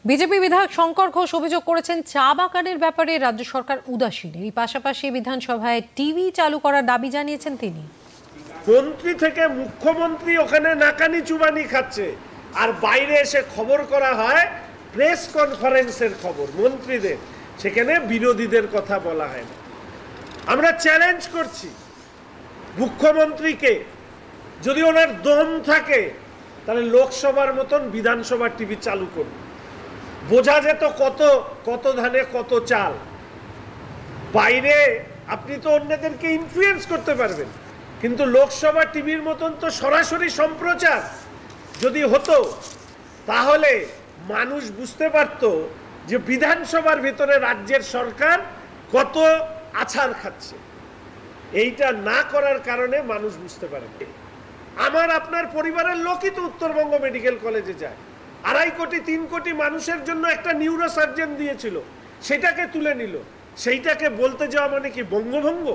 BJP বিধায়ক শঙ্কর ঘোষ অভিযোগ করেছেন চা বাগানের ব্যাপারে রাজ্য সরকার উদাসীন। এর পাশাপাশি বিধানসভায় টিভি চালু করার দাবি জানিয়েছেন তিনি। মন্ত্রী থেকে মুখ্যমন্ত্রী ওখানে নাকানি চুবানি খাচ্ছে, আর বাইরে এসে খবর করা হয় প্রেস কনফারেন্সের খবর মন্ত্রীদের, সেখানে বিরোধীদের কথা বলা হয় না। আমরা চ্যালেঞ্জ করছি মুখ্যমন্ত্রীকে, যদি ওনার দম থাকে তাহলে লোকসভার মতন বিধানসভার টিভি চালু করুন। বোঝা যেত কত কত ধানে কত চাল। বাইরে আপনি তো অন্যদেরকে ইনফ্লুয়েন্স করতে পারবেন, কিন্তু লোকসভা টিভির মতন তো সরাসরি সম্প্রচার যদি হতো তাহলে মানুষ বুঝতে পারত যে বিধানসভার ভিতরে রাজ্যের সরকার কত আছাড় খাচ্ছে। এইটা না করার কারণে মানুষ বুঝতে পারে। আমার আপনার পরিবারের লোকই তো উত্তরবঙ্গ মেডিকেল কলেজে যায়। 2.5 কোটি 3 কোটি মানুষের জন্য একটা নিউরো সার্জন দিয়েছিল, সেটাকে তুলে নিল। সেইটাকে বলতে যাওয়া মানে কি বঙ্গভঙ্গ?